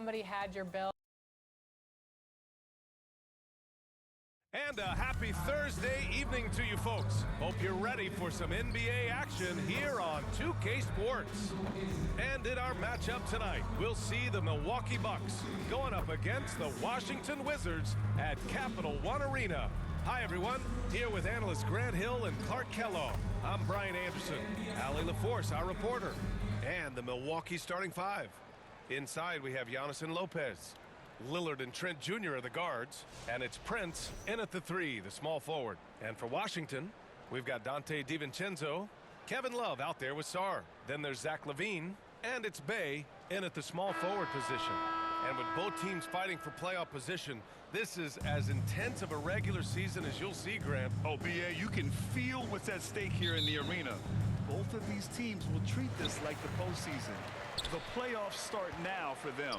somebody had your bill. And a happy Thursday evening to you folks. Hope you're ready for some NBA action here on 2K Sports. And in our matchup tonight, we'll see the Milwaukee Bucks going up against the Washington Wizards at Capital One Arena. Hi, everyone. Here with analysts Grant Hill and Clark Kellogg. I'm Brian Anderson, Allie LaForce, our reporter, and the Milwaukee starting five. Inside, we have Giannis and Lopez. Lillard and Trent Jr. are the guards, and it's Prince in at the three, the small forward. And for Washington, we've got Dante DiVincenzo, Kevin Love out there with Sarr. Then there's Zach LaVine, and it's Bey in at the small forward position. And with both teams fighting for playoff position, this is as intense of a regular season as you'll see, Grant. Oh, B.A., you can feel what's at stake here in the arena. Both of these teams will treat this like the postseason. The playoffs start now for them.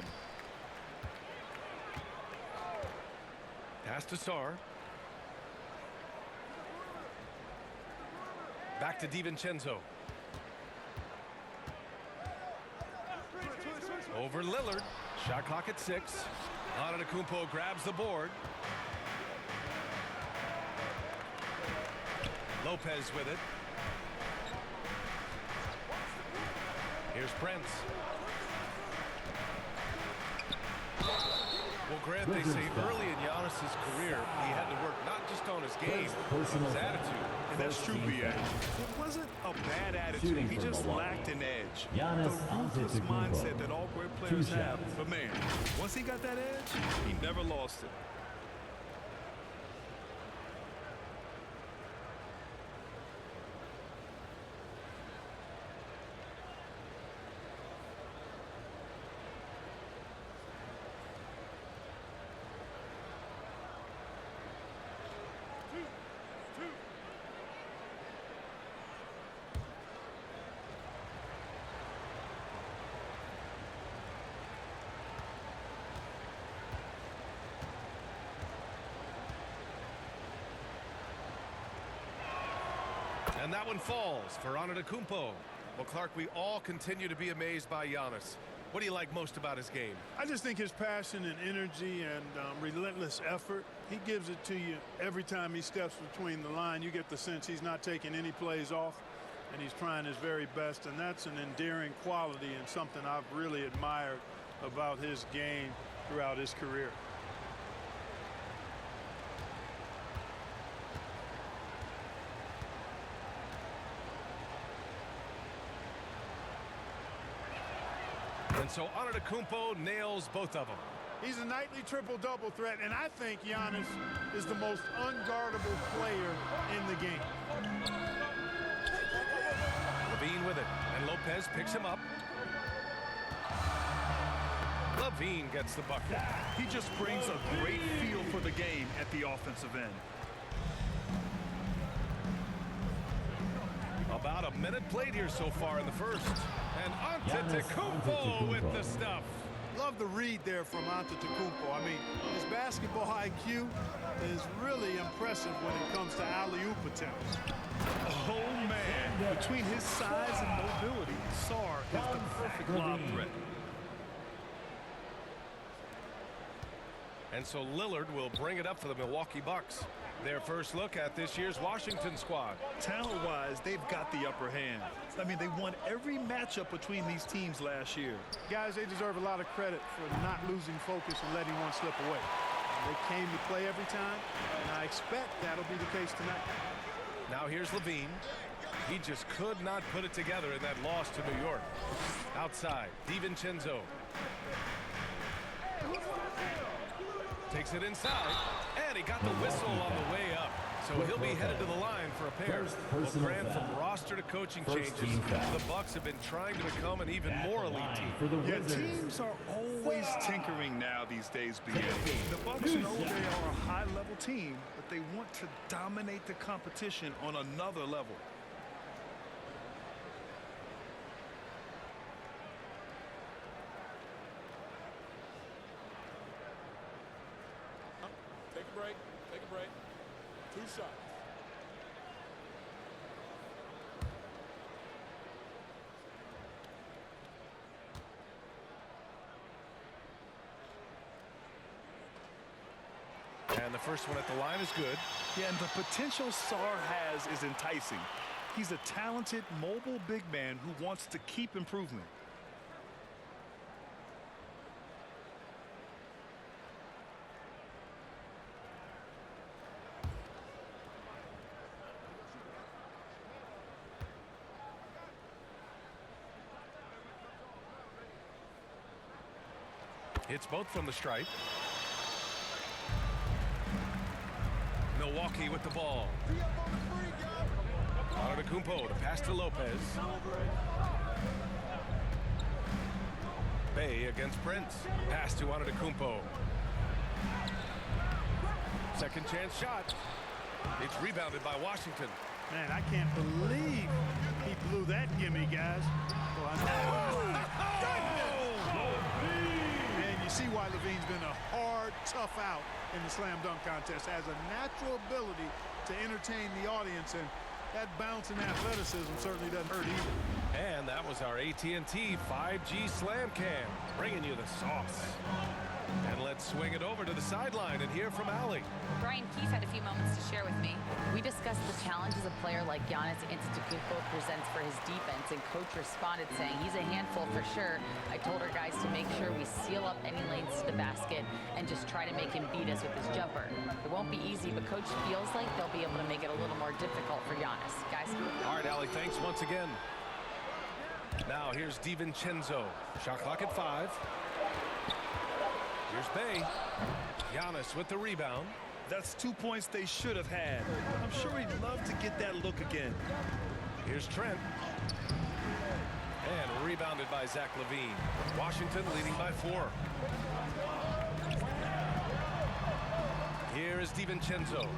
Pass to Sarr. Back to DiVincenzo. Over Lillard. Shot clock at 6. Antetokounmpo grabs the board. Lopez with it. Here's Prince. Well, Grant, they say early in Giannis's career, he had to work not just on his game, but his attitude. And that's true, B.A. It wasn't a bad attitude. He just lacked an edge. The ruthless mindset that all great players have. But, man, once he got that edge, he never lost it. And that one falls for Antetokounmpo. Well, Clark, we all continue to be amazed by Giannis. What do you like most about his game? I just think his passion and energy and relentless effort. He gives it to you every time he steps between the line. You get the sense he's not taking any plays off, and he's trying his very best. And that's an endearing quality and something I've really admired about his game throughout his career. And so Antetokounmpo nails both of them. He's a nightly triple-double threat, and I think Giannis is the most unguardable player in the game. LaVine with it, and Lopez picks him up. LaVine gets the bucket. He just brings a great feel for the game at the offensive end. About a minute played here so far in the first. And Antetokounmpo with the stuff. Love the read there from Antetokounmpo. I mean, his basketball IQ is really impressive when it comes to alley-oop attempts. Oh, man. Between his size and mobility, Sarr is the perfect lob threat. And so Lillard will bring it up for the Milwaukee Bucks. Their first look at this year's Washington squad. Talent-wise, they've got the upper hand. I mean, they won every matchup between these teams last year. Guys, they deserve a lot of credit for not losing focus and letting one slip away. They came to play every time, and I expect that'll be the case tonight. Now here's LaVine. He just could not put it together in that loss to New York. Outside, DiVincenzo. Takes it inside, and he got the whistle on the way up. So he'll be headed to the line for a pair. Well, Grant, from roster to coaching changes, the Bucks have been trying to become an even more elite team. Yeah, teams are always tinkering now these days, B.A. The Bucks know they are a high-level team, but they want to dominate the competition on another level. Take a break. Take a break. 2 shots. And the first one at the line is good. Yeah, and the potential Sarr has is enticing. He's a talented, mobile big man who wants to keep improving. Hits both from the stripe. Milwaukee with the ball. Antetokounmpo to pass to Lopez. Bay against Prince. Pass to Antetokounmpo. Second chance shot. It's rebounded by Washington. Man, I can't believe he blew that gimme, guys. And you see why Levine's been a hard, tough out in the slam dunk contest. Has a natural ability to entertain the audience, and that bounce and athleticism certainly doesn't hurt either. And that was our AT&T 5G Slam Cam, bringing you the sauce. And let's swing it over to the sideline and hear from Allie. Brian Keith had a few moments to share with me. We discussed the challenges a player like Giannis Antetokounmpo presents for his defense, and coach responded saying he's a handful for sure. I told our guys to make sure we seal up any lanes to the basket and just try to make him beat us with his jumper. It won't be easy, but coach feels like they'll be able to make it a little more difficult for Giannis. Guys? All right, Allie, thanks once again. Now here's DiVincenzo. Shot clock at 5. Here's Bay. Giannis with the rebound. That's 2 points they should have had. I'm sure he'd love to get that look again. Here's Trent. And rebounded by Zach LaVine. Washington leading by 4. Here is DiVincenzo.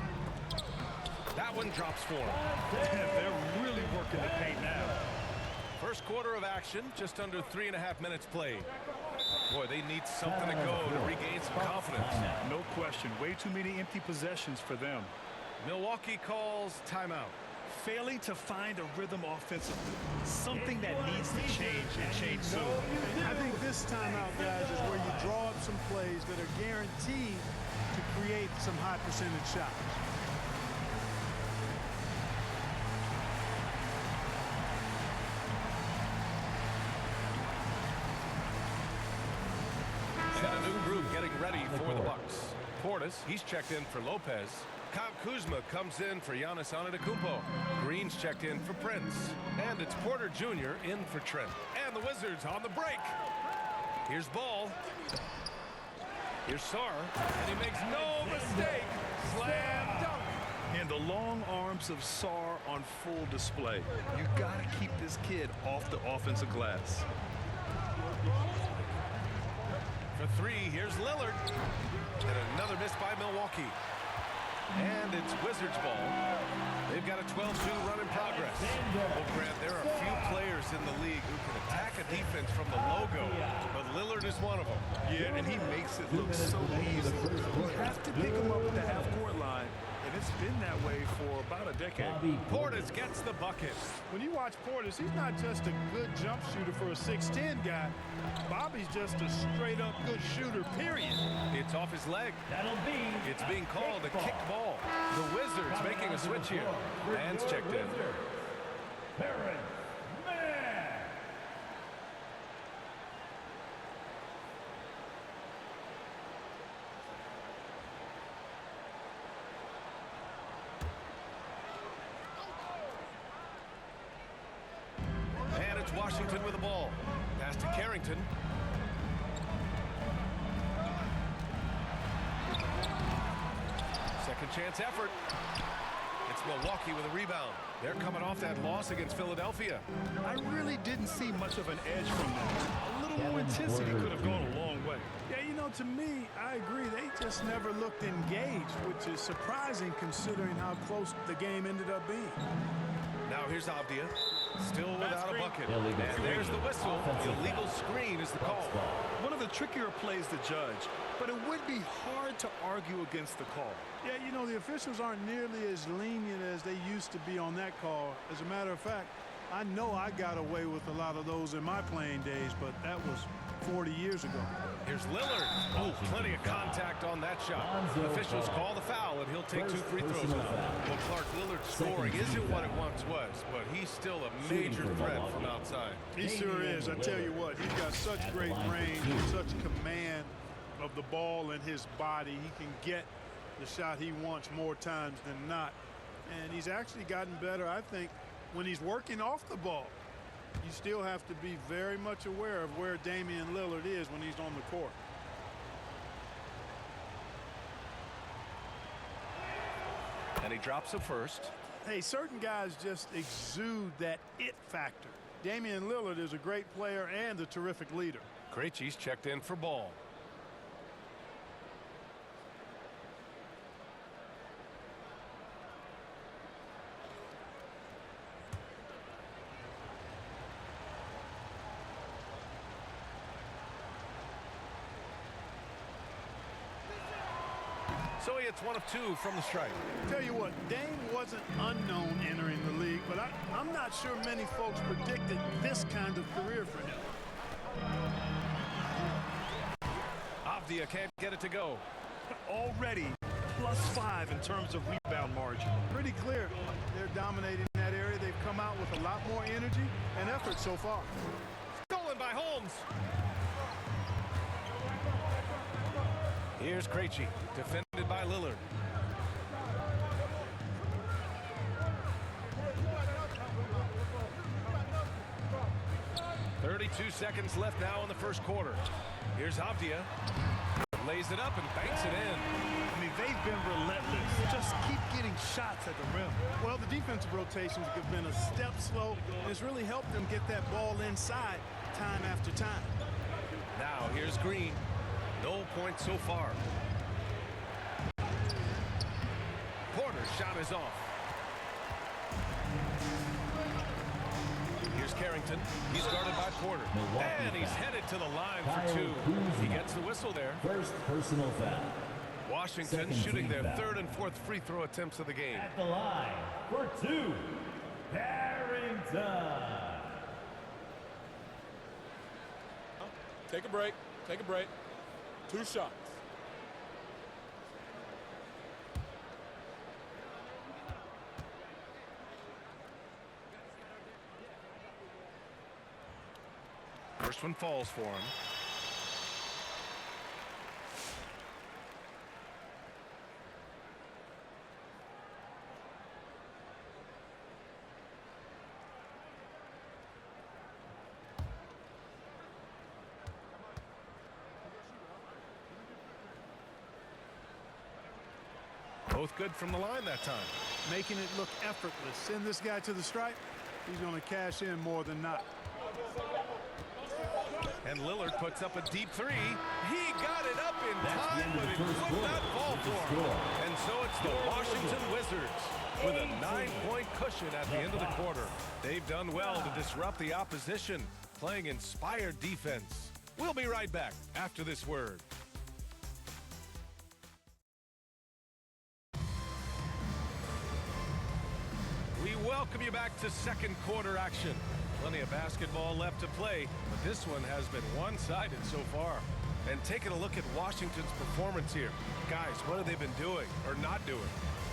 That one drops for him. They're really working the paint now. First quarter of action, just under 3.5 minutes played. Boy, they need something to go to regain some confidence. No question. Way too many empty possessions for them. Milwaukee calls timeout. Failing to find a rhythm offensively. Something that needs to change and change soon. I think this timeout, guys, is where you draw up some plays that are guaranteed to create some high percentage shots. And a new group getting ready for the Bucks. Portis, he's checked in for Lopez. Kyle Kuzma comes in for Giannis Antetokounmpo. Green's checked in for Prince. And it's Porter Jr. in for Trent. And the Wizards on the break. Here's Ball. Here's Sarr. And he makes no mistake. Slam dunk. And the long arms of Sarr on full display. You got to keep this kid off the offensive glass. For 3, here's Lillard. And another miss by Milwaukee. And it's Wizards ball. They've got a 12-2 run in progress. Well, Grant, there are a few players in the league who can attack a defense from the logo, but Lillard is one of them. Yeah, and he makes it look so easy. You have to pick him up at the half-court line, and it's been that way for about a decade. Portis gets the bucket. When you watch Portis, he's not just a good jump shooter for a 6'10" guy. Bobby's just a straight-up good shooter, period. It's off his leg. It's being called a kicked ball. The Wizards making a switch here. Man's checked in. And it's Washington with the ball. Pass to Carrington. Second chance effort. It's Milwaukee with a rebound. They're coming off that loss against Philadelphia. I really didn't see much of an edge from them. A little more intensity could have gone a long way. Yeah, you know, to me, I agree. They just never looked engaged, which is surprising considering how close the game ended up being. Now here's Avdia. Still without a bucket. And there's the whistle. The illegal screen is the call. One of the trickier plays to judge, but it would be hard to argue against the call. Yeah, you know, the officials aren't nearly as lenient as they used to be on that call. As a matter of fact, I know I got away with a lot of those in my playing days, but that was 40 years ago. Here's Lillard. Oh, plenty of contact on that shot. Officials call the foul, and he'll take 2 free throws now. Well, Clark, Lillard's scoring isn't what it once was, but he's still a major threat from outside. He sure is. I tell you what, he's got such great range and such command of the ball in his body. He can get the shot he wants more times than not. And he's actually gotten better, I think, when he's working off the ball. You still have to be very much aware of where Damian Lillard is when he's on the court. And he drops it first. Hey, certain guys just exude that it factor. Damian Lillard is a great player and a terrific leader. Krejci's checked in for ball. So he hits 1 of 2 from the stripe. Tell you what, Dame wasn't unknown entering the league, but I'm not sure many folks predicted this kind of career for him. Avdia can't get it to go. Already +5 in terms of rebound margin. Pretty clear they're dominating that area. They've come out with a lot more energy and effort so far. Stolen by Holmes. Here's Krejci, defended by Lillard. .32 seconds left now in the first quarter. Here's Avdia. Lays it up and banks it in. I mean, they've been relentless. Just keep getting shots at the rim. Well, the defensive rotations have been a step slow, and it's really helped them get that ball inside time after time. Now here's Green. No points so far. Porter's shot is off. Here's Carrington. He's guarded by Porter. And he's headed to the line for 2. He gets the whistle there. First personal foul. Washington shooting their 3rd and 4th free throw attempts of the game. At the line for 2, Carrington. Take a break. Take a break. 2 shots. First one falls for him. Both good from the line that time. Making it look effortless. Send this guy to the stripe. He's going to cash in more than not. And Lillard puts up a deep 3. He got it up in time, but it would not fall for him. And so it's the Washington Wizards with a 9-point cushion at the end of the quarter. They've done well to disrupt the opposition, playing inspired defense. We'll be right back after this word. We welcome you back to second quarter action. Plenty of basketball left to play, but this one has been one-sided so far. And taking a look at Washington's performance here. Guys, what have they been doing or not doing?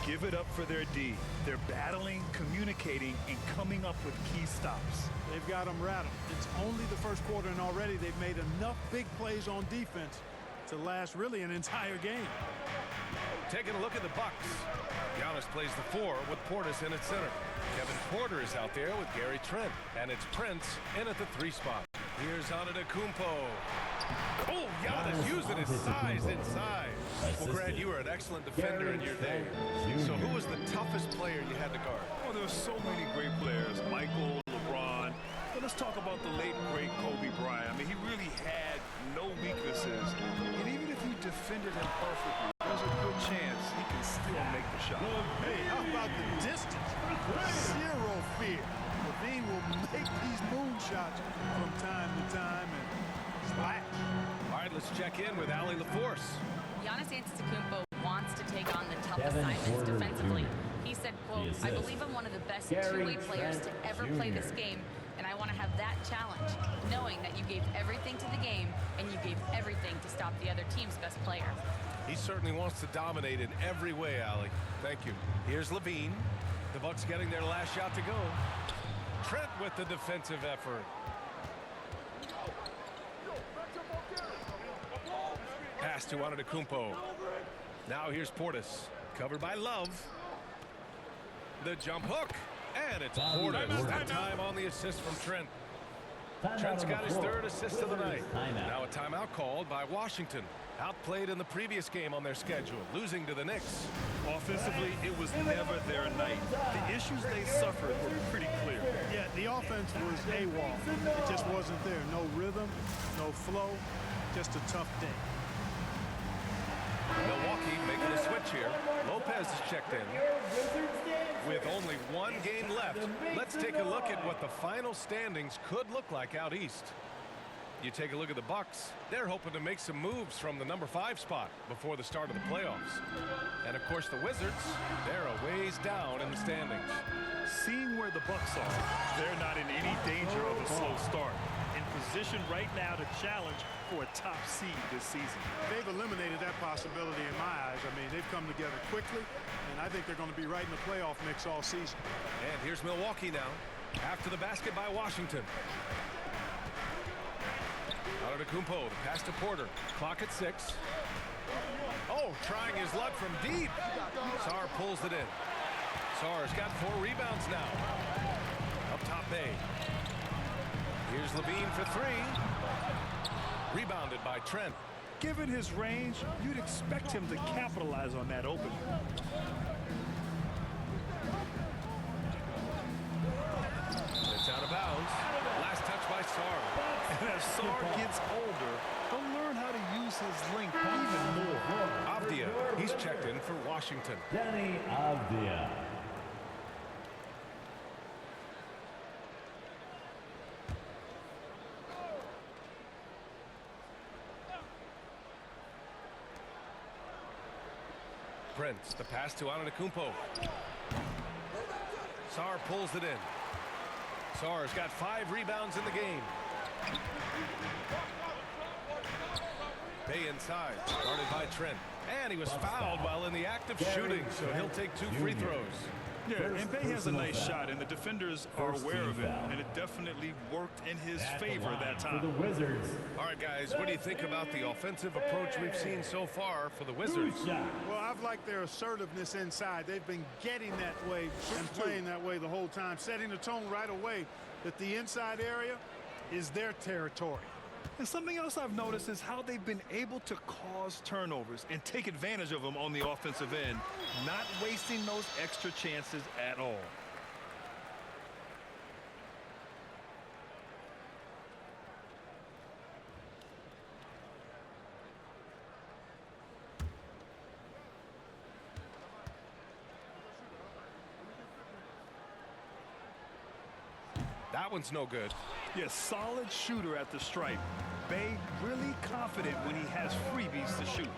Give it up for their D. They're battling, communicating, and coming up with key stops. They've got them rattled. It's only the first quarter, and already they've made enough big plays on defense to last really an entire game. Taking a look at the Bucks. Giannis plays the 4 with Portis in at center. Kevin Porter is out there with Gary Trent. And it's Prince in at the 3 spot. Here's Antetokounmpo. Oh, Giannis using his size inside. Well, Grant, you were an excellent defender in your day. So who was the toughest player you had to guard? Oh, there were so many great players. Michael, LeBron. But let's talk about the late, great Kobe Bryant. I mean, he really had no weaknesses. And even if you defended him perfectly, there's a good chance he can still make the shot. Hey, how about the distance? Zero fear. Levine will make these moonshots from time to time and splash. All right, let's check in with Allie LaForce. Giannis Antetokounmpo wants to take on the tough assignments defensively. He said, quote, "I believe I'm one of the best two-way players to ever play this game, and And I want to have that challenge, knowing that you gave everything to the game and you gave everything to stop the other team's best player. He certainly wants to dominate in every way, Allie. Thank you. Here's Levine. The Bucks getting their last shot to go. Trent with the defensive effort. Pass to Antetokounmpo. Now here's Portis. Covered by Love. The jump hook. And it's Portis. That time on the assist from Trent. Trent's got his third assist of the night. Now a timeout called by Washington. Outplayed in the previous game on their schedule, losing to the Knicks. Offensively, it was never their night. The issues they suffered were pretty clear. Yeah, the offense was AWOL. It just wasn't there. No rhythm, no flow, just a tough day. Milwaukee making a switch here. Lopez is checked in. With only one game left, let's take a look at what the final standings could look like out east. You take a look at the Bucks. They're hoping to make some moves from the number 5 spot before the start of the playoffs. And of course the Wizards, they're a ways down in the standings. Seeing where the Bucks are, they're not in any danger of a slow start. In position right now to challenge for a top seed this season. They've eliminated that possibility in my eyes. I mean, they've come together quickly, and I think they're going to be right in the playoff mix all season. And here's Milwaukee now. After the basket by Washington. Antetokounmpo, the pass to Porter. Clock at 6. Oh, trying his luck from deep. Sarr pulls it in. Sarr's got 4 rebounds now. Up top Bay. Here's Levine for 3. Rebounded by Trent. Given his range, you'd expect him to capitalize on that opening. It's out of bounds. Last touch by Sarr. And as Sarr gets older, he'll learn how to use his length even more. Avdia, he's checked in for Washington. Danny Avdia. Prince, the pass to Antetokounmpo. Sarr pulls it in. Sarr's got 5 rebounds in the game. Bay inside, guarded by Trent. And he was fouled while in the act of shooting, so he'll take 2 free throws. Yeah, and Bay has a nice shot, and the defenders are aware of it, and it definitely worked in his favor that time. For the Wizards. All right, guys, what do you think about the offensive approach we've seen so far for the Wizards? Well, I've liked their assertiveness inside. They've been getting that way and playing that way the whole time, setting the tone right away that the inside area is their territory. And something else I've noticed is how they've been able to cause turnovers and take advantage of them on the offensive end, not wasting those extra chances at all. That one's no good. Yes, solid shooter at the stripe. Bay really confident when he has freebies to shoot.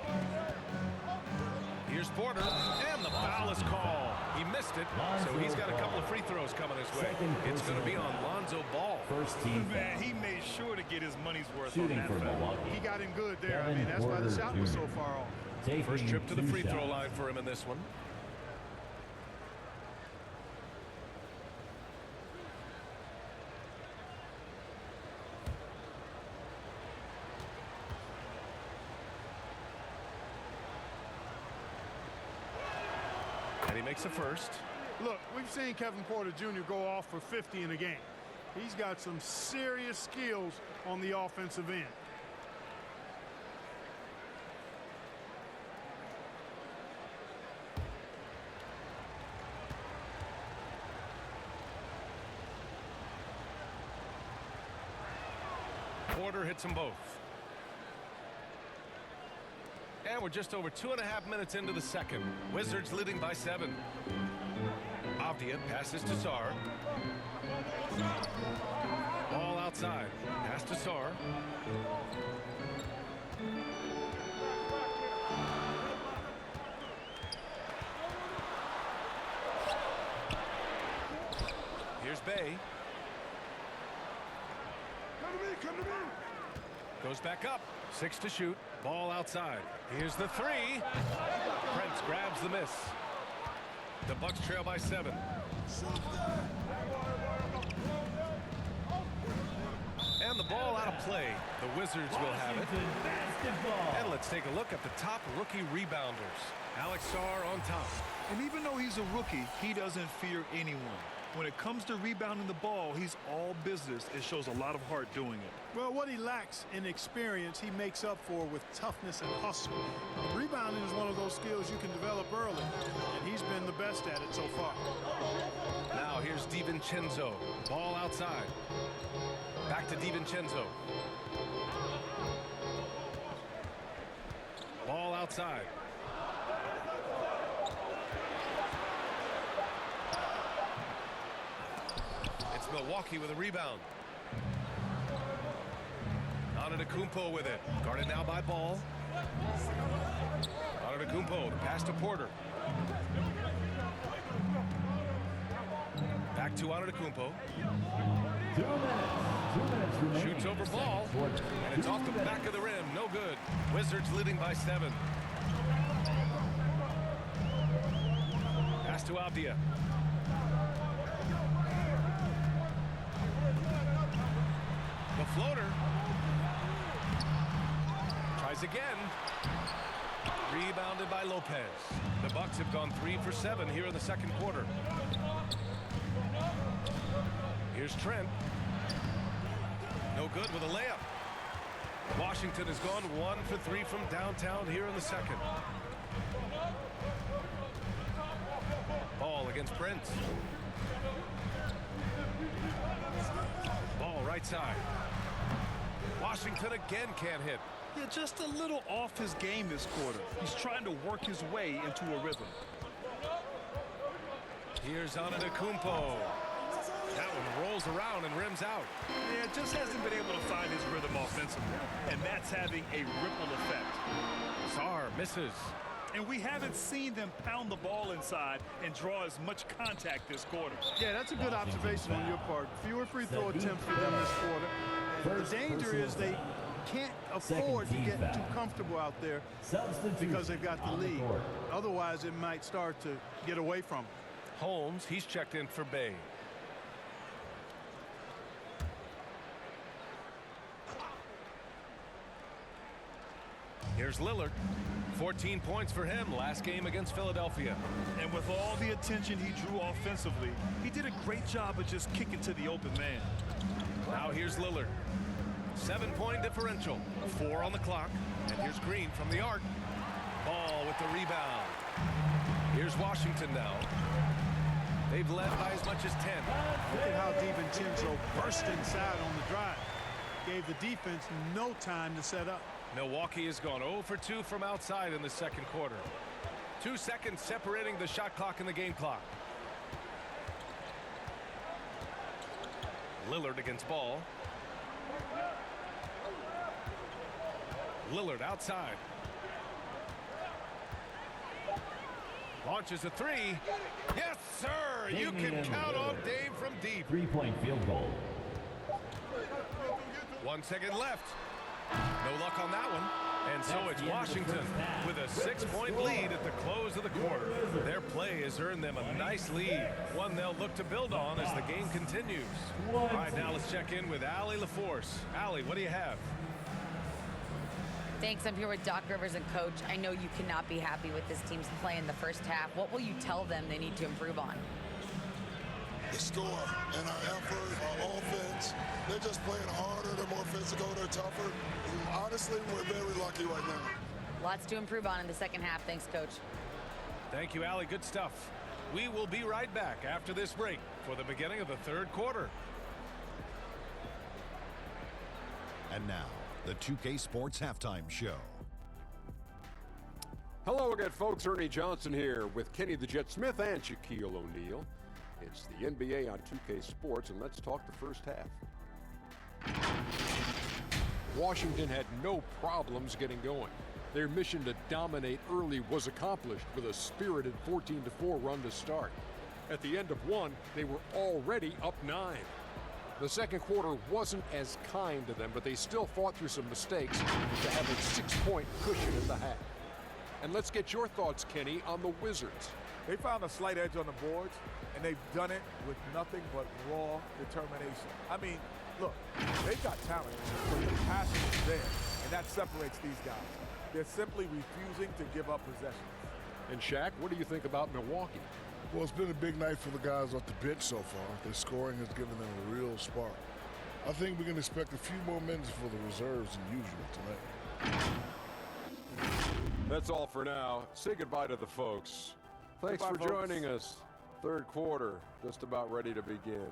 Here's Porter, and the foul is called. He missed it, so he's got a couple of free throws coming his way. It's going to be on Lonzo Ball. First team. Man, he made sure to get his money's worth Shooting on that for foul. Milwaukee. He got him good there. I mean, that's why the shot was so far off. First trip to the free throw line for him in this one. And he makes a first. Look, we've seen Kevin Porter Jr. go off for 50 in a game. He's got some serious skills on the offensive end. Porter hits them both. And we're just over 2.5 minutes into the second. Wizards leading by 7. Avdia passes to Sarr. Ball outside. Pass to Sarr. Here's Bay. Goes back up. 6 to shoot. Ball outside. Here's the 3. Prince grabs the miss. The Bucks trail by 7. And the ball out of play. The Wizards will have it. And let's take a look at the top rookie rebounders. Alex Sarr on top. And even though he's a rookie, he doesn't fear anyone. When it comes to rebounding the ball, he's all business. It shows a lot of heart doing it. Well, what he lacks in experience, he makes up for with toughness and hustle. Rebounding is one of those skills you can develop early, and he's been the best at it so far. Now here's DiVincenzo. Ball outside. Back to DiVincenzo. Ball outside. It's Milwaukee with a rebound. Antetokounmpo with it. Guarded now by Ball. Antetokounmpo, the pass to Porter. Back to Antetokounmpo. 2 minutes remaining. Shoots over Ball, and it's off the back of the rim. No good. Wizards leading by 7. Pass to Avdia. The floater. Tries again. Rebounded by Lopez. The Bucks have gone 3 for 7 here in the second quarter. Here's Trent. No good with a layup. Washington has gone 1 for 3 from downtown here in the second. Ball against Prince. Ball right side. Washington again can't hit. Yeah, just a little off his game this quarter. He's trying to work his way into a rhythm. Here's Antetokounmpo. That one rolls around and rims out. Yeah, just hasn't been able to find his rhythm offensively, and that's having a ripple effect. Sarr misses. And we haven't seen them pound the ball inside and draw as much contact this quarter. Yeah, that's a good observation on your part. Fewer free throw attempts for them this quarter. The danger is they can't afford to get too comfortable out there because they've got the lead. Otherwise, it might start to get away from them. Holmes, he's checked in for Bay. Here's Lillard. 14 points for him last game against Philadelphia. And with all the attention he drew offensively, he did a great job of just kicking to the open man. Now here's Lillard. 7-point differential. 4 on the clock. And here's Green from the arc. Ball with the rebound. Here's Washington now. They've led by as much as 10. Look at how DiVincenzo burst inside on the drive. Gave the defense no time to set up. Milwaukee has gone 0 for 2 from outside in the second quarter. 2 seconds separating the shot clock and the game clock. Lillard against Ball. Lillard outside. Launches a 3. Yes, sir! You can count on Dave from deep. 3-point field goal. 1 second left. No luck on that one. And so it's Washington with a 6-point lead at the close of the quarter. Their play has earned them a nice lead, one they'll look to build on as the game continues. All right, now let's check in with Allie LaForce. Allie, what do you have? Thanks. I'm here with Doc Rivers and Coach. I know you cannot be happy with this team's play in the first half. What will you tell them they need to improve on? The score and our effort, our offense. They're just playing harder. They're more physical. They're tougher. And honestly, we're very lucky right now. Lots to improve on in the second half. Thanks, Coach. Thank you, Allie. Good stuff. We will be right back after this break for the beginning of the third quarter. And now, the 2K Sports Halftime Show. Hello again, folks. Ernie Johnson here with Kenny the Jet Smith and Shaquille O'Neal. It's the NBA on 2K Sports, and let's talk the first half. Washington had no problems getting going. Their mission to dominate early was accomplished with a spirited 14-4 run to start. At the end of one, they were already up 9. The second quarter wasn't as kind to them, but they still fought through some mistakes to have a 6-point cushion at the half. And let's get your thoughts, Kenny, on the Wizards. They found a slight edge on the boards, and they've done it with nothing but raw determination. I mean, look, they've got talent, but the passion is there, and that separates these guys. They're simply refusing to give up possessions. And Shaq, what do you think about Milwaukee? Well, it's been a big night for the guys off the bench so far. Their scoring has given them a real spark. I think we can expect a few more minutes for the reserves than usual tonight. That's all for now. Say goodbye to the folks. Thanks for joining us. Third quarter, just about ready to begin.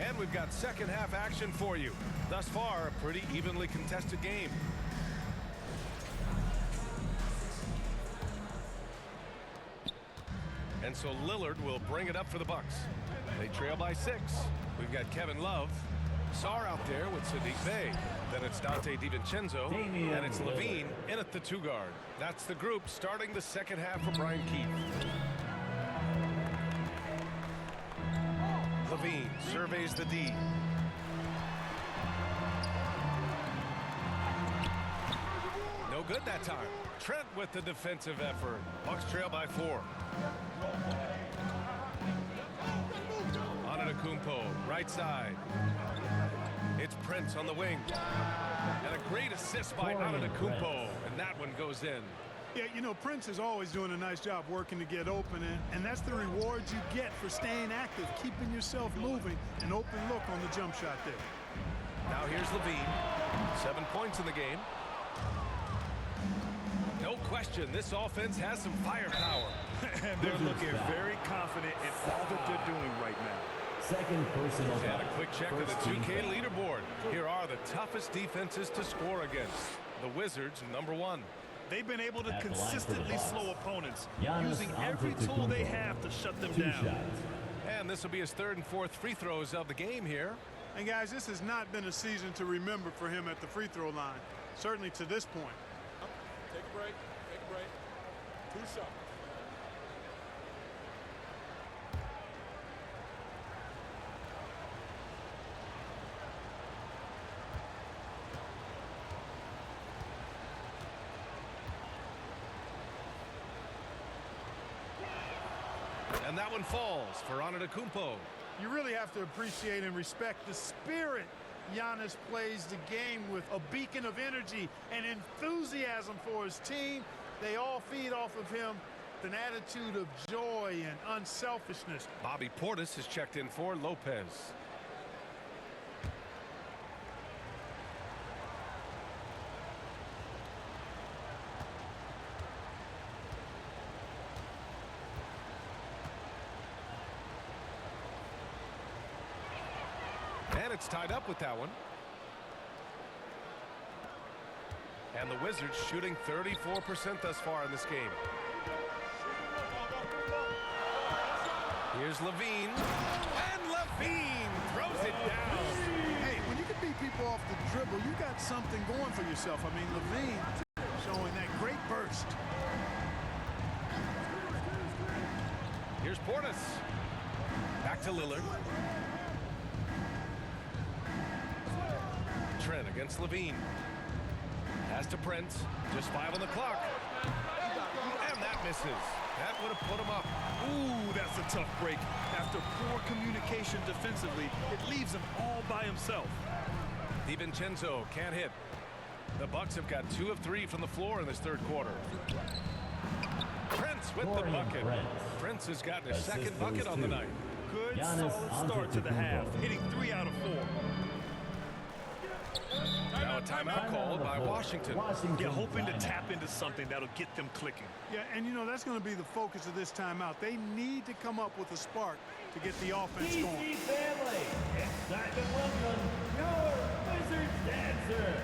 And we've got second half action for you. Thus far, a pretty evenly contested game. And so Lillard will bring it up for the Bucks. They trail by 6. We've got Kevin Love. Sarr out there with Sadiq Bey. Then it's Dante DiVincenzo. And it's Levine in at the 2 guard. That's the group starting the second half for Brian Keefe. Levine surveys the D. No good that time. Trent with the defensive effort. Bucks trail by 4. Antetokounmpo, right side. It's Prince on the wing. And a great assist by Antetokounmpo. And that one goes in. Yeah, you know, Prince is always doing a nice job working to get open, and that's the reward you get for staying active, keeping yourself moving, an open look on the jump shot there. Now here's Levine. 7 points in the game. No question, this offense has some firepower. And they're looking very confident in all that they're doing right now. Second personal And foul. a quick check of the First 2K team foul. leaderboard. Here are the toughest defenses to score against. The Wizards, #1. They've been able to At the line for the consistently Bucks. slow opponents, Giannis using every tool they have to shut them 2 down. shots. And this will be his 3rd and 4th free throws of the game here. And guys, this has not been a season to remember for him at the free throw line, certainly to this point. Take a break. Take a break. 2 shots. And that one falls for Antetokounmpo. You really have to appreciate and respect the spirit Giannis plays the game with, a beacon of energy and enthusiasm for his team. They all feed off of him, an attitude of joy and unselfishness. Bobby Portis is checked in for Lopez. And it's tied up with that one. And the Wizards shooting 34% thus far in this game. Here's Levine. And Levine throws it down. Hey, when you can beat people off the dribble, you got something going for yourself. I mean, Levine showing that great burst. Here's Portis. Back to Lillard. Trent against Levine. Pass to Prince. Just 5 on the clock. And that misses. That would have put him up. Ooh, that's a tough break. After poor communication defensively, it leaves him all by himself. DiVincenzo can't hit. The Bucks have got 2 of 3 from the floor in this 3rd quarter. Prince with the bucket. Prince has gotten his 2nd bucket on the night. Good, solid start to the half, hitting 3 out of 4. Now a timeout called by Washington. Yeah, hoping to tap into something that'll get them clicking. Yeah, and you know, that's going to be the focus of this timeout. They need to come up with a spark to get the offense going. DC family, it's time to welcome your Wizards dancer.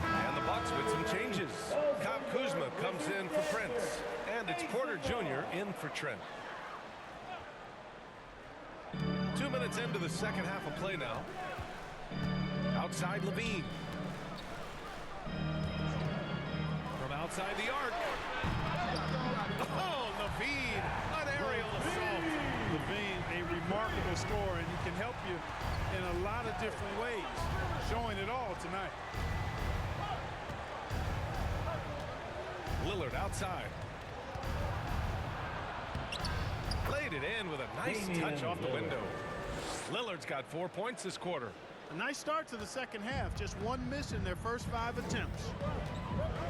And the Bucks with some changes. Kyle Kuzma comes in for Prince. And it's Porter Jr. in for Trent. 2 minutes into the second half of play now. Outside Levine. From outside the arc. Oh, Levine, an aerial assault. Levine, a remarkable scorer, and he can help you in a lot of different ways. Showing it all tonight. Lillard outside. Laid it in with a nice touch off the window. Lillard's got 4 points this quarter. A nice start to the second half. Just one miss in their first 5 attempts.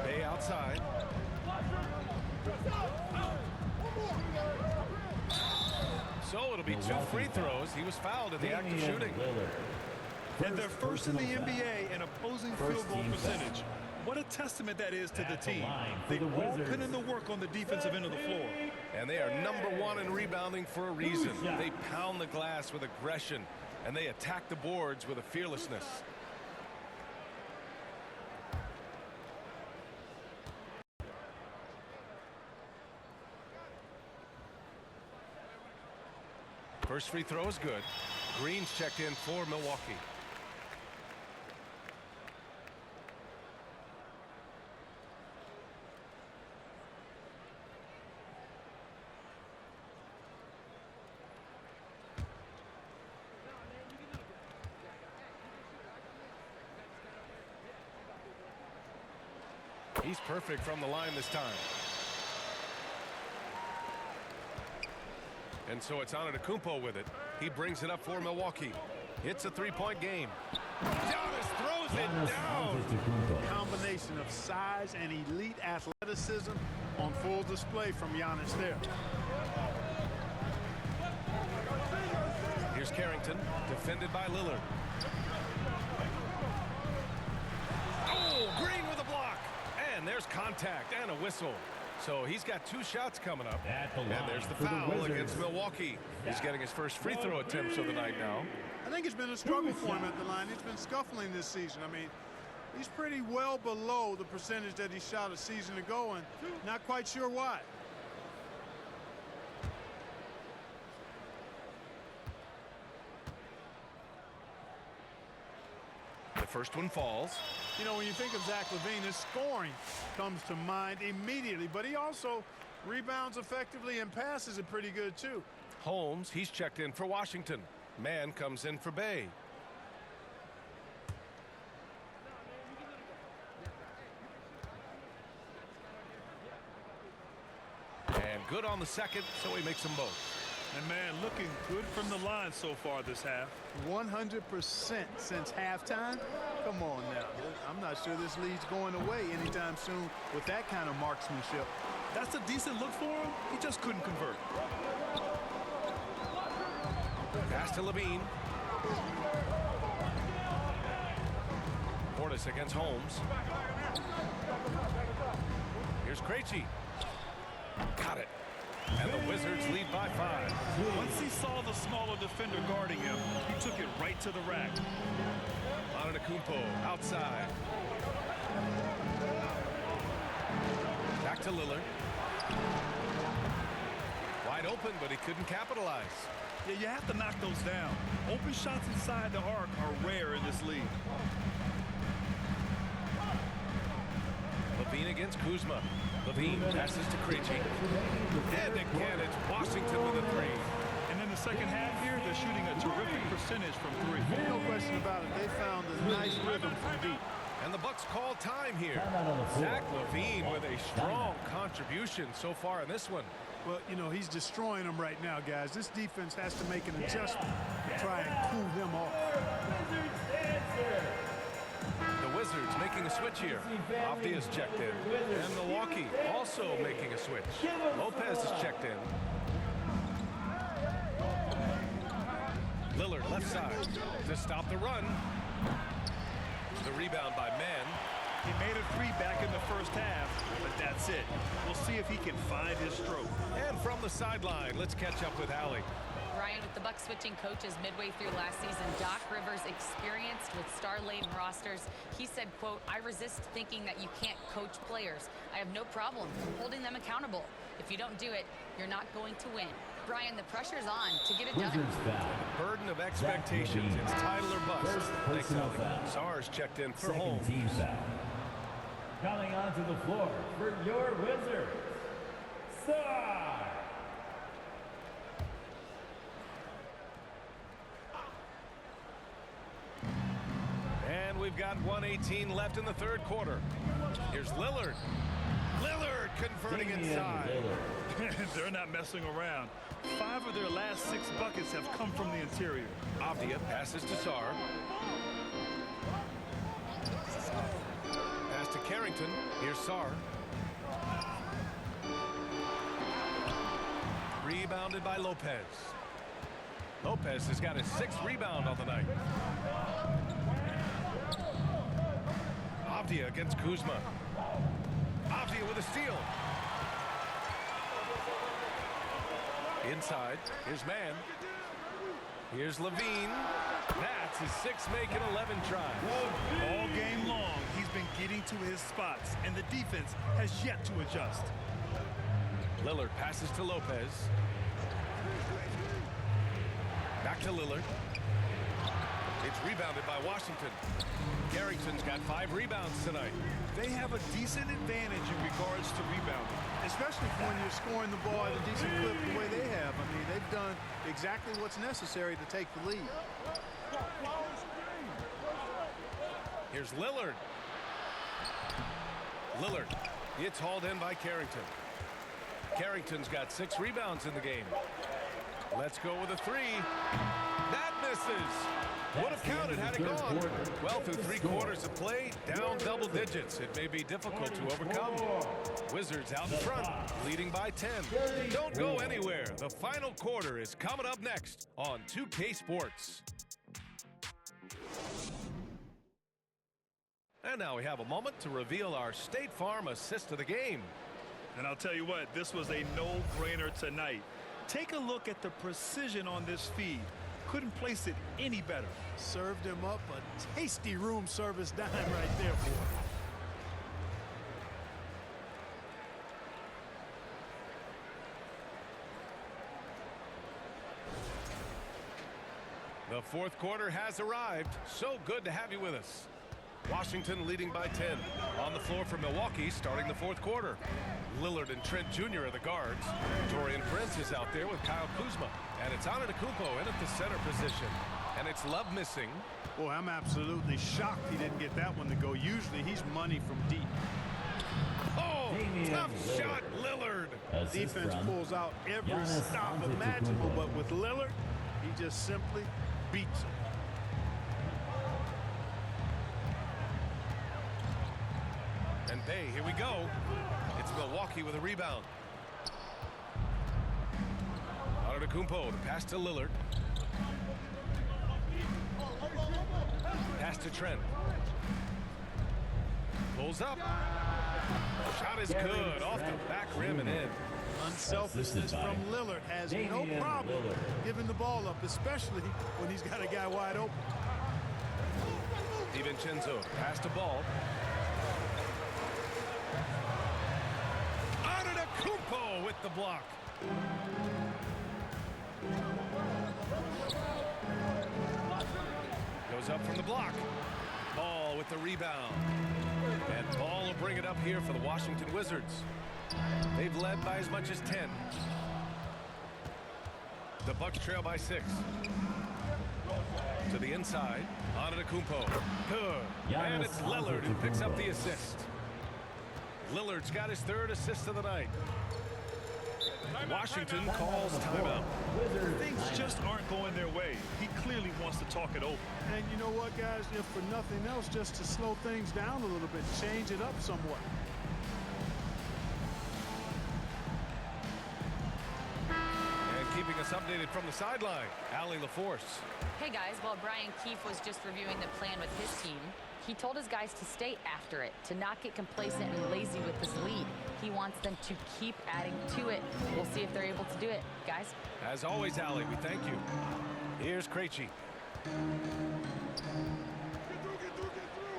Bay outside. So it'll be 2 free throws. He was fouled in the act of shooting. And they're first in the NBA in opposing field goal percentage. What a testament that is to the team. They all put in the work on the defensive end of the floor. And they are #1 in rebounding for a reason. They pound the glass with aggression, and they attack the boards with a fearlessness. First free throw is good. Green's checked in for Milwaukee. He's perfect from the line this time. And so it's Antetokounmpo with it. He brings it up for Milwaukee. It's a 3-point game. Giannis throws it down. Combination of size and elite athleticism on full display from Giannis there. Here's Carrington, defended by Lillard. Oh, Green with a block. And there's contact and a whistle. So he's got 2 shots coming up. And there's the foul against Milwaukee. He's getting his first free throw attempts of the night now. I think it's been a struggle for him at the line. He's been scuffling this season. I mean, he's pretty well below the percentage that he shot a season ago, and not quite sure why. The first one falls. You know, when you think of Zach LaVine, his scoring comes to mind immediately, but he also rebounds effectively and passes it pretty good too. Holmes, he's checked in for Washington. Mann comes in for Bay. And good on the second, so he makes them both. And man, looking good from the line so far this half. 100% since halftime. Come on now. I'm not sure this lead's going away anytime soon with that kind of marksmanship. That's a decent look for him. He just couldn't convert. Pass to Levine. Portis against Holmes. Here's Krejci. Got it. And the Wizards lead by 5. Once he saw the smaller defender guarding him, he took it right to the rack. Antetokounmpo outside. Back to Lillard. Wide open, but he couldn't capitalize. Yeah, you have to knock those down. Open shots inside the arc are rare in this league. Levine against Kuzma. Levine passes to Krejci. And again, it's Washington with a 3. And in the second half here, they're shooting a terrific percentage from 3. No question about it. They found a nice rhythm from deep. And the Bucks call time here. Zach LaVine with a strong contribution so far in this one. Well, you know, he's destroying them right now, guys. This defense has to make an adjustment to try and cool them off. The Wizards making a switch here. Avdia's checked in. And Milwaukee also making a switch. Lopez is checked in. Lillard left side to stop the run. The rebound by Mann. He made a 3 back in the first half, but that's it. We'll see if he can find his stroke. And from the sideline, let's catch up with Allie. Brian, with the Bucks switching coaches midway through last season, Doc Rivers, experienced with star-laden rosters, he said, quote, "I resist thinking that you can't coach players. I have no problem holding them accountable. If you don't do it, you're not going to win." Brian, the pressure's on to get it done. The burden of expectations. It's title or bust. Thanks, Alex. SARS checked in for home. Team foul. Coming onto the floor for your Wizards, Sar. And we've got 1:18 left in the third quarter. Here's Lillard. Lillard converting inside. They're not messing around. 5 of their last 6 buckets have come from the interior. Avdia passes to Sar. Pass to Carrington. Here's Sar. Rebounded by Lopez. Lopez has got his 6th rebound on the night. Avdia against Kuzma. Avdia with a steal. Inside. Here's Mann. Here's Levine. That's his 6th make and 11 tries. All game long, he's been getting to his spots, and the defense has yet to adjust. Lillard passes to Lopez. Back to Lillard. It's rebounded by Washington. Carrington's got 5 rebounds tonight. They have a decent advantage in regards to rebounding. Especially when you're scoring the ball at a decent clip the way they have. I mean, they've done exactly what's necessary to take the lead. Here's Lillard. Lillard. It's hauled in by Carrington. Carrington's got 6 rebounds in the game. Let's go with a 3. That misses. Would have counted had it gone. Well, through 3 quarters of play, down double digits. It may be difficult to overcome. Wizards out in front, leading by 10. Don't go anywhere. The final quarter is coming up next on 2K Sports. And now we have a moment to reveal our State Farm assist of the game. And I'll tell you what, this was a no-brainer tonight. Take a look at the precision on this feed. Couldn't place it any better. Served him up a tasty room service dime right there, boy. The fourth quarter has arrived. So good to have you with us. Washington leading by 10. On the floor for Milwaukee starting the fourth quarter. Lillard and Trent Jr. are the guards. Torian Prince is out there with Kyle Kuzma. And it's Antetokounmpo in at the center position. And it's Love missing. Boy, I'm absolutely shocked he didn't get that one to go. Usually he's money from deep. Oh, tough shot, Lillard. Defense pulls out every stop imaginable, but with Lillard, he just simply beats him. And here we go. It's Milwaukee with a rebound. Antetokounmpo, the pass to Lillard. Pass to Trent. Pulls up. Shot is good off the back rim and in. Unselfishness from Lillard has no problem giving the ball up, especially when he's got a guy wide open. DiVincenzo, pass to Ball. Antetokounmpo with the block. Goes up from the block. Ball with the rebound. And Ball will bring it up here for the Washington Wizards. They've led by as much as 10. The Bucks trail by 6. To the inside. Antetokounmpo. Good. And it's Lillard who picks up the assist. Lillard's got his 3rd assist of the night. Washington calls timeout. Things just aren't going their way. He clearly wants to talk it over. And you know what, guys? If for nothing else, just to slow things down a little bit, change it up somewhat. And keeping us us updated from the sideline. Allie LaForce. Hey guys, while Brian Keefe was just reviewing the plan with his team, he told his guys to stay after it, to not get complacent and lazy with this lead. He wants them to keep adding to it. We'll see if they're able to do it, guys. As always, Allie, we thank you. Here's Krejci.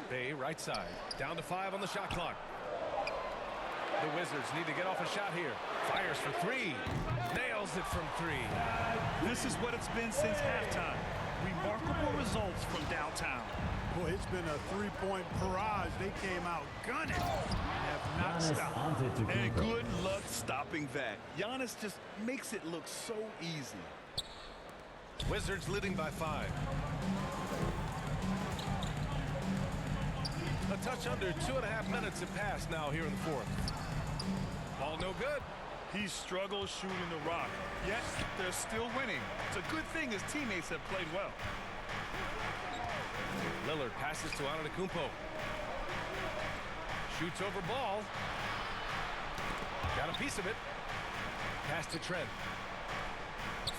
Bay, right side. Down to 5 on the shot clock. The Wizards need to get off a shot here. Fires for 3. Nails it from 3. This is what it's been since halftime. Remarkable results from downtown. Boy, it's been a three-point barrage. They came out gunning and have not stopped. And good luck stopping that. Giannis just makes it look so easy. Wizards leading by 5. A touch under 2.5 minutes have passed now here in the fourth. Ball no good. He struggles shooting the rock, yet they're still winning. It's a good thing his teammates have played well. Lillard passes to Antetokounmpo. Shoots over ball. Got a piece of it. Pass to Trent.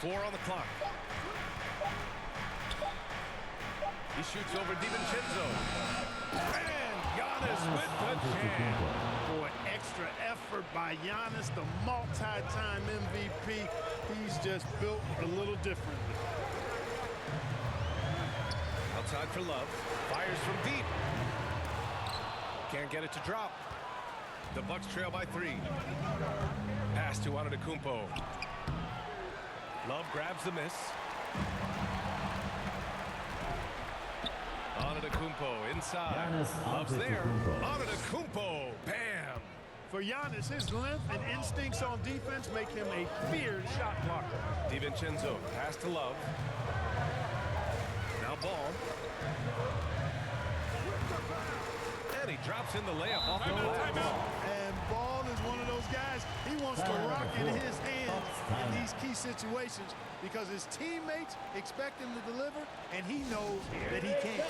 4 on the clock. He shoots over DiVincenzo. And Giannis with the jam. Boy, extra effort by Giannis, the multi-time MVP. He's just built a little differently. Outside for Love. Fires from deep. Can't get it to drop. The Bucks trail by 3. Pass to Antetokounmpo. Love grabs the miss. Antetokounmpo inside. Love's there. Antetokounmpo. Bam. For Giannis, his length and instincts on defense make him a feared shot blocker. DiVincenzo. Pass to Love. Now Ball. And he drops in the layup off the glass. And Ball is one of those guys, he wants to rock in his hands in these key situations because his teammates expect him to deliver, and he knows that he can.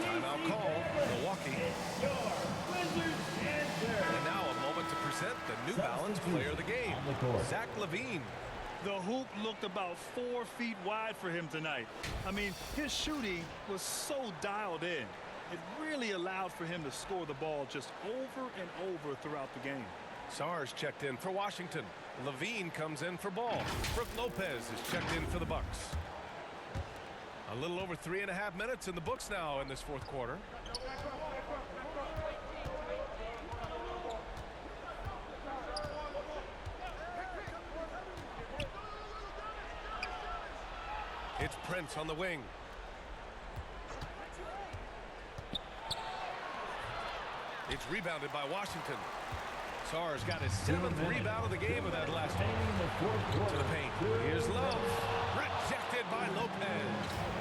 Timeout call, Milwaukee. And now a moment to present the New Balance player of the game, Zach LaVine. The hoop looked about 4 feet wide for him tonight. I mean, his shooting was so dialed in. It really allowed for him to score the ball just over and over throughout the game. Sars checked in for Washington. LaVine comes in for Ball. Brook Lopez is checked in for the Bucks. A little over 3.5 minutes in the books now in this fourth quarter. It's Prince on the wing. It's rebounded by Washington. Sars got his 7th rebound of the game with that last one. To the paint. Here's Love. Rejected by Lopez.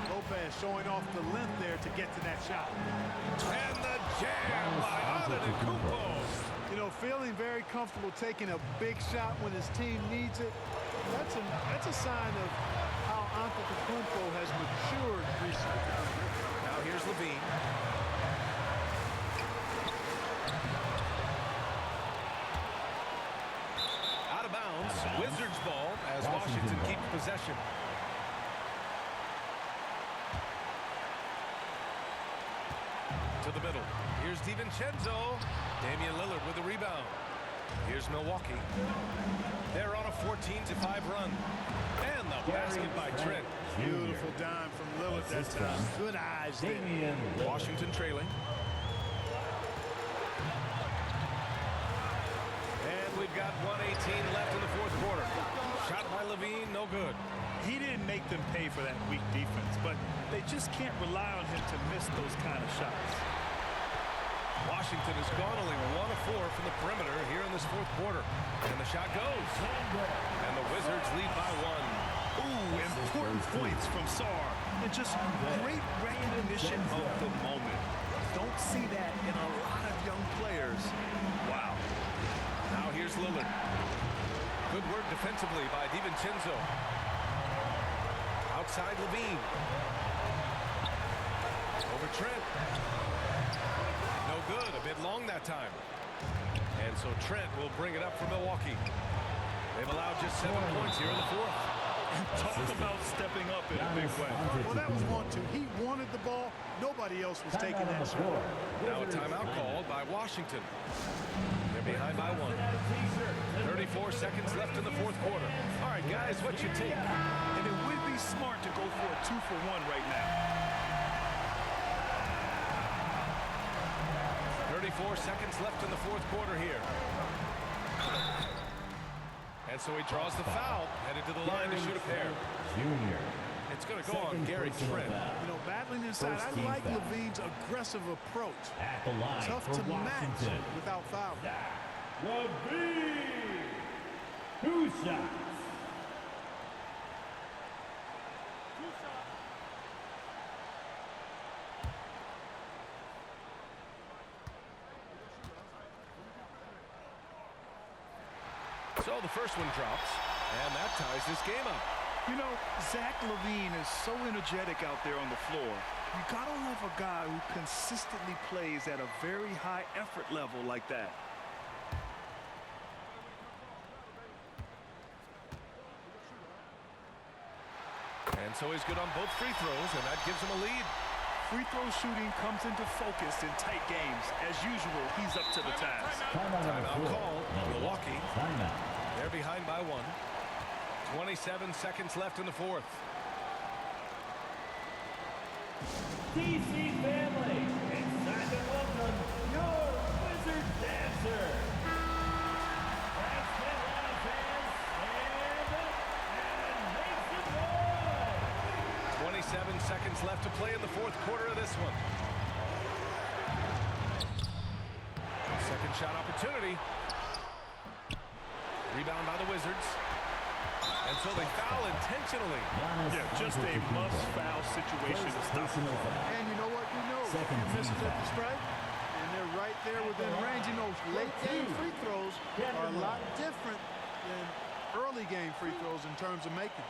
Lopez showing off the length there to get to that shot. And the jam by Antetokounmpo. You know, feeling very comfortable taking a big shot when his team needs it. That's a sign of how Antetokounmpo has matured recently. Now here's LaVine. Out of bounds. Wizards ball as Washington keeps possession. To the middle. Here's DiVincenzo. Damian Lillard with the rebound. Here's Milwaukee. They're on a 14-5 run. And the basket by Trent. Beautiful dime from Lillard that time. Good eyes there. Washington trailing. And we've got 1:18 left in the fourth quarter. Shot by LaVine, no good. He didn't make them pay for that weak defense, but they just can't rely on him to miss those kind of shots. Washington has gone only 1 of 4 from the perimeter here in this fourth quarter. And the shot goes. And the Wizards lead by 1. Ooh, important points from Sar. And just great recognition of the moment. Don't see that in a lot of young players. Wow. Now here's Lillard. Good work defensively by DiVincenzo. Outside LaVine. Over Trent. No good. A bit long that time. And so Trent will bring it up for Milwaukee. They've allowed just 7 points here in the fourth. Talk about stepping up in a big way. Well, that was 1-2. He wanted the ball. Nobody else was taking that shot. Now a timeout called by Washington. They're behind by 1. 34 seconds left in the fourth quarter. All right, guys, what you take? And it would be smart to go for a 2-for-1 right now. 34 seconds left in the fourth quarter here. And so he draws the foul, headed to the line to shoot a pair. Junior. It's going to go on Gary Trent. You know, battling inside, I like Levine's aggressive approach. At the line Tough for to match Washington. without fouling. Levine. 2 shots. So the first one drops, and that ties this game up. You know, Zach LaVine is so energetic out there on the floor. You gotta love a guy who consistently plays at a very high effort level like that. And so he's good on both free throws, and that gives him a lead. Free throw shooting comes into focus in tight games. As usual, he's up to the task. Timeout call, Milwaukee. Timeout. They're behind by 1. 27 seconds left in the fourth. DC family, it's time to welcome your Wizard Dancer. Thanks, Atlanta fans, and make some noise. 27 seconds left to play in the fourth quarter of this one. Second shot opportunity. Rebound by the Wizards. And so they foul intentionally. Yeah, just a must-foul situation to stop. And you know what? You know, he misses at the strike, and they're right there within range. You know, late-game free throws are a lot different than early-game free throws in terms of making.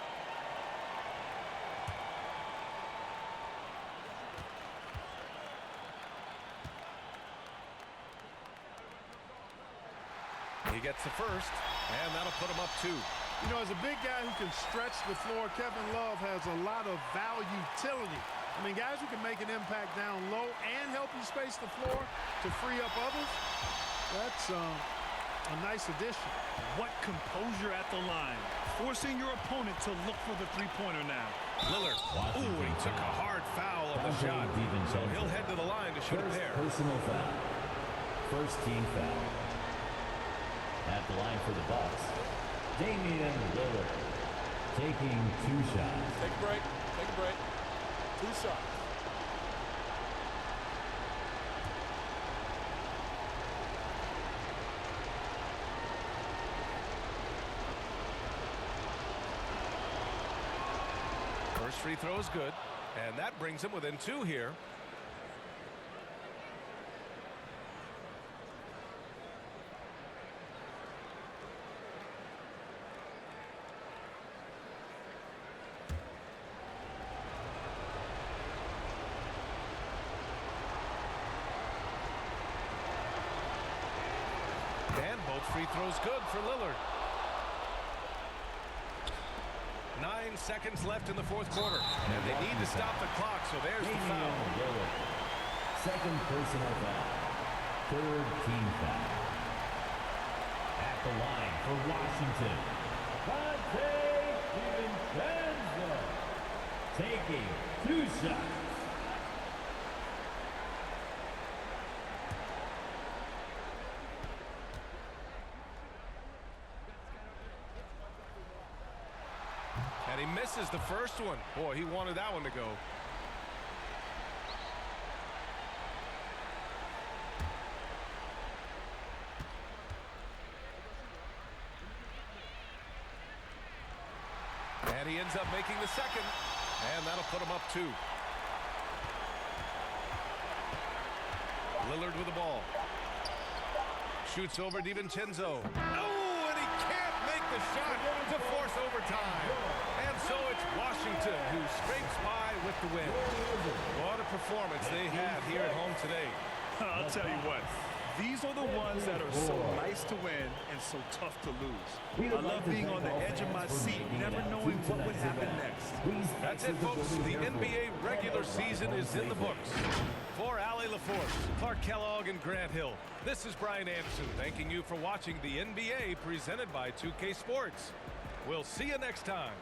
He gets the first, and that'll put him up 2. You know, as a big guy who can stretch the floor, Kevin Love has a lot of utility. I mean, guys who can make an impact down low and help you space the floor to free up others, that's a nice addition. What composure at the line. Forcing your opponent to look for the three-pointer now. Lillard. Ooh, he took a hard foul on the shot. So he'll head to the line to shoot a pair. Personal foul. First team foul. At the line for the Bucks, Damian Lillard taking 2 shots. Take a break. Take a break. 2 shots. First free throw is good, and that brings him within 2 here. And both free throws good for Lillard. 9 seconds left in the fourth quarter, and they need to stop the clock, so there's the foul. Lillard. Second personal foul. Third team foul. At the line for Washington, Dante DiVincenzo taking 2 shots. And he misses the first one. Boy, he wanted that one to go. And he ends up making the second. And that'll put him up 2. Lillard with the ball. Shoots over DiVincenzo. Oh, and he can't make the shot to force overtime. And so it's Washington who scrapes by with the win. What a performance they had here at home today. I'll tell you what, These are the ones that are so nice to win and so tough to lose. I love being on the edge of my seat, never knowing what would happen next. That's it, folks. The NBA regular season is in the books. For Allie LaForce, Clark Kellogg, and Grant Hill, this is Brian Anderson thanking you for watching the NBA presented by 2K Sports. We'll see you next time.